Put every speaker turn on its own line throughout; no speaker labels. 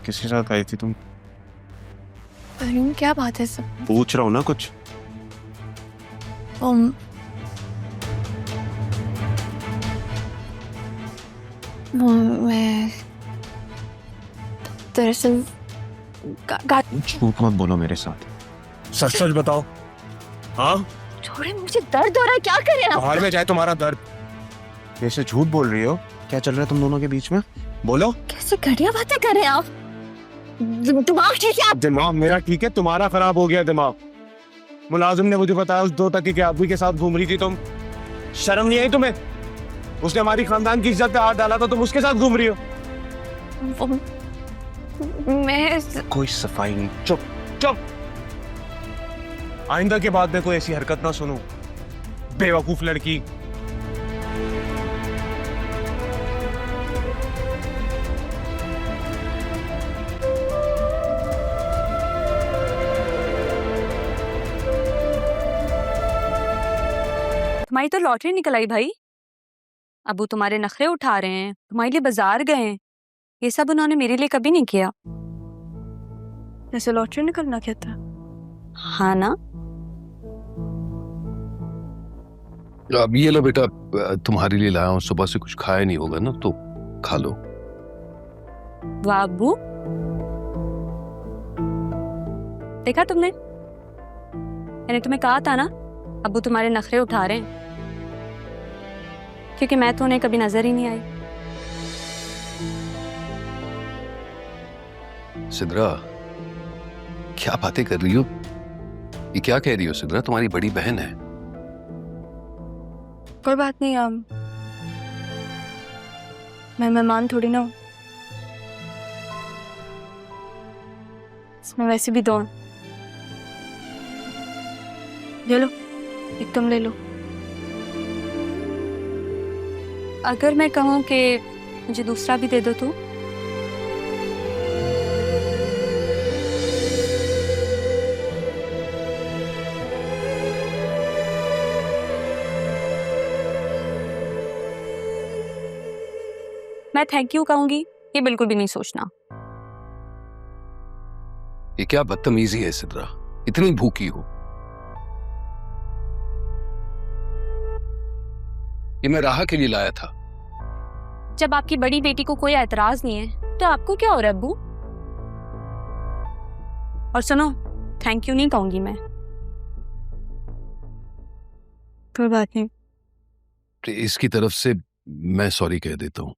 किसके साथ आई थी तुम?
अरुण क्या बात है सब?
पूछ रहा हूँ ना कुछ।
मैं दरअसल
झूठ मत बोलो मेरे साथ, सच सच बताओ। हाँ
छोड़े, मुझे दर्द हो रहा है, क्या करें आप?
बाहर में जाए तुम्हारा दर्द। ऐसे झूठ बोल रही हो, क्या चल रहा है तुम दोनों के बीच में? बोलो।
कैसे घटिया बातें कर रहे हैं आप? दिमाग ठीक है आप?
दिमाग मेरा ठीक है, तुम्हारा खराब हो गया दिमाग। मुलाजिम ने मुझे बताया उस 2 टके के आदमी के साथ घूम रही थी तुम। शर्म नहीं आई तुम्हें? उसने हमारी खानदान की इज्जत पे हाथ डाला था, तुम उसके साथ घूम रही हो।
मैं
कोई सफाई नहीं, चुप चुप। आइंदा के बाद में कोई ऐसी हरकत ना सुनूं, बेवकूफ लड़की।
तुम्हारी तो लॉटरी निकल आई भाई। अबू तुम्हारे नखरे उठा रहे हैं, तुम्हारे लिए बाजार गए हैं। ये सब उन्होंने मेरे लिए कभी नहीं किया।
जैसे लॉटरी निकलना क्या था?
हाँ ना।
अब ये लो बेटा, तुम्हारे लिए लाया हूँ। सुबह से कुछ खाया नहीं होगा ना, तो खा लो।
वाह अबू, देखा तुमने? मैंने तुम्हें कहा था ना अबू तुम्हारे नखरे उठा रहे हैं, क्योंकि मैं तो उन्हें कभी नजर ही नहीं आई।
सिद्रा, क्या बातें कर रही हो? ये क्या कह रही हो सिद्रा? तुम्हारी बड़ी बहन है।
कोई बात नहीं, मैं मेहमान थोड़ी ना हूँ। इसमें वैसे भी 2 ले लो, एक तुम ले लो।
अगर मैं कहूँ कि मुझे दूसरा भी दे दो तो? मैं थैंक यू कहूंगी, ये बिल्कुल भी नहीं सोचना।
ये क्या बदतमीजी है सिद्रा? इतनी भूखी हो? ये मैं राहा के लिए लाया था।
जब आपकी बड़ी बेटी को कोई एतराज नहीं है तो आपको क्या हो रहा है अब्बू? और सुनो, थैंक यू नहीं कहूंगी मैं।
कोई बात नहीं।
इसकी तरफ से मैं सॉरी कह देता हूँ।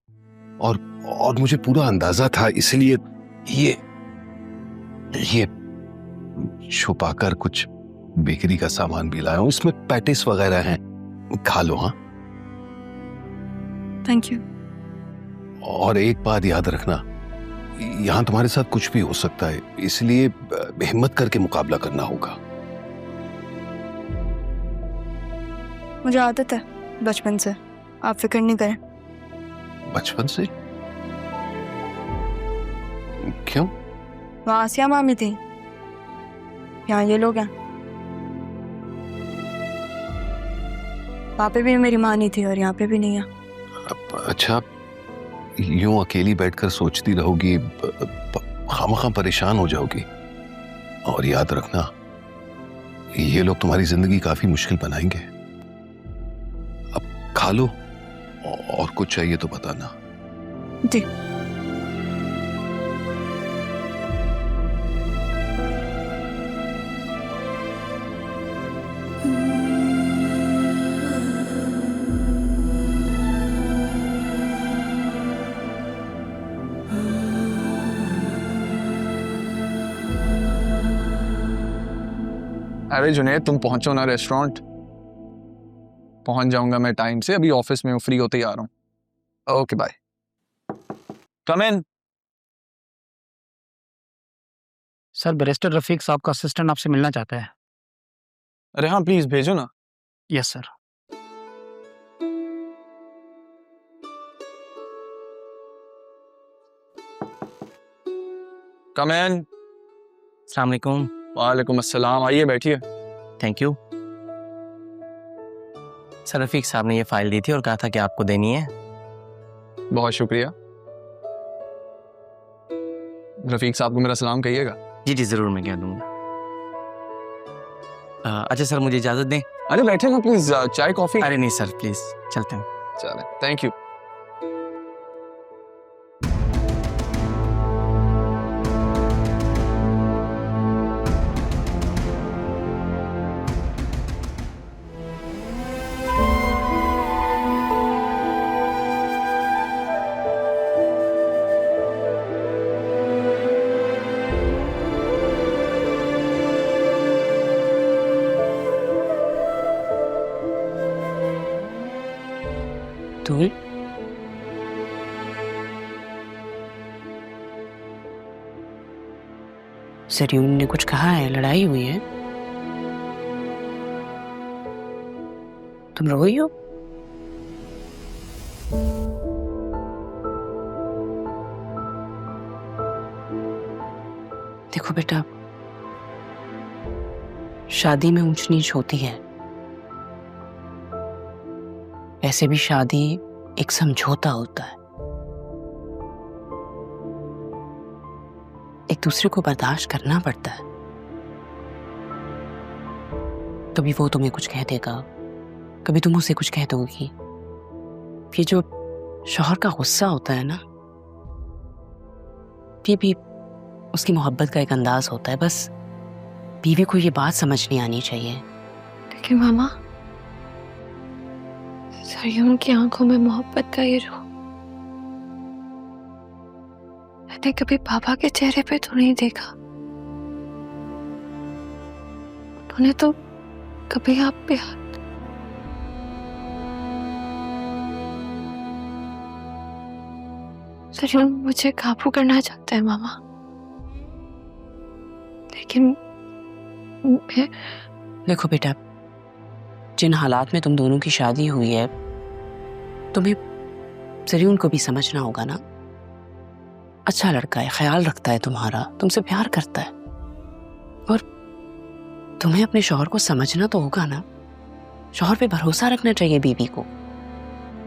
और मुझे पूरा अंदाजा था, इसलिए ये छुपाकर कुछ बेकरी का सामान भी लाया हूँ। इसमें पैटिस वगैरह हैं, खा लो। हाँ,
थैंक यू।
और एक बात याद रखना, यहाँ तुम्हारे साथ कुछ भी हो सकता है, इसलिए हिम्मत करके मुकाबला करना होगा।
मुझे आदत है बचपन से, आप फिक्र नहीं करें।
बचपन से? क्यों?
वहाँ आसिया मामी थी, यहाँ ये लोग हैं। वहाँ पे भी मेरी माँ नहीं थी और यहाँ पे भी नहीं है।
अच्छा, यूं अकेली बैठकर सोचती रहोगी, खामखा परेशान हो जाओगी। और याद रखना, ये लोग तुम्हारी जिंदगी काफी मुश्किल बनाएंगे। अब खा लो, और कुछ चाहिए तो बताना।
जी।
अरे जुनैद, तुम पहुंचो ना रेस्टोरेंट। पहुंच जाऊंगा मैं टाइम से, अभी ऑफिस में हूँ, फ्री होते ही आ रहा हूँ। Okay bye. Come in.
Sir, barrister Rafiq साहब का असिस्टेंट आपसे मिलना चाहता है।
अरे हाँ, प्लीज भेजो ना।
Yes sir.
Come in.
अस्सलाम वालेकुम।
वालेकुम अस्सलाम, आइए बैठिए।
Thank you. सर, रफीक साहब ने ये फाइल दी थी और कहा था कि आपको देनी है।
बहुत शुक्रिया। रफीक साहब को मेरा सलाम कहिएगा।
जी जी ज़रूर, मैं कह दूंगा। अच्छा सर, मुझे इजाज़त दें।
अरे बैठे ना प्लीज, चाय कॉफी।
अरे नहीं सर, प्लीज़ चलते हैं।
चले, थैंक यू।
तुल, सरयून ने कुछ कहा है? लड़ाई हुई है? तुम रोई हो? देखो बेटा, शादी में ऊंच नीच होती है। ऐसे भी शादी एक समझौता होता है, एक दूसरे को बर्दाश्त करना पड़ता है। कभी वो तुम्हें कुछ कह देगा, कभी तुम उसे कुछ कह दोगी। ये जो शौहर का गुस्सा होता है ना, ये भी उसकी मोहब्बत का एक अंदाज होता है। बस बीवी को ये बात समझनी आनी चाहिए।
लेकिन मामा, सरयून की आंखों में मोहब्बत का ये रूह मैंने कभी पापा के चेहरे पे तो नहीं देखा। उन्होंने तो कभी आप पे हाथ। सरयून मुझे काबू करना चाहता है मामा, लेकिन मैं...
देखो बेटा, जिन हालात में तुम दोनों की शादी हुई है, तुम्हें सरयून को भी समझना होगा ना। अच्छा लड़का है, ख्याल रखता है तुम्हारा, तुमसे प्यार करता है, और तुम्हें अपने शौहर को समझना तो होगा ना। शौहर पे भरोसा रखना चाहिए बीवी को।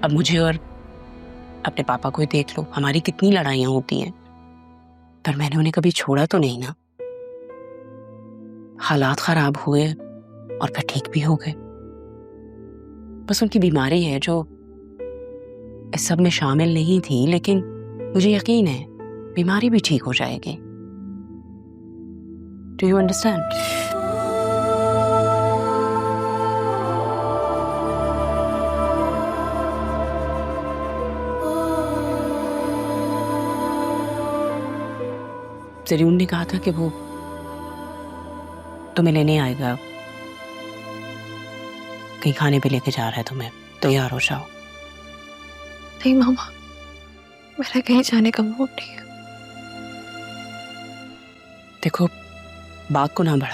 अब मुझे और अपने पापा को ही देख लो, हमारी कितनी लड़ाइयां होती हैं, पर मैंने उन्हें कभी छोड़ा तो नहीं ना। हालात खराब हुए और फिर ठीक भी हो गए। बस उनकी बीमारी है जो इस सब में शामिल नहीं थी, लेकिन मुझे यकीन है बीमारी भी ठीक हो जाएगी। Do you understand? सरयून ने कहा था कि वो तुम्हें लेने आएगा, कहीं खाने पे लेके जा रहा है तुम्हें। तैयार हो जाओ।
नहीं मामा, मेरा कहीं जाने का मूड नहीं है।
देखो, बात को ना बढ़ा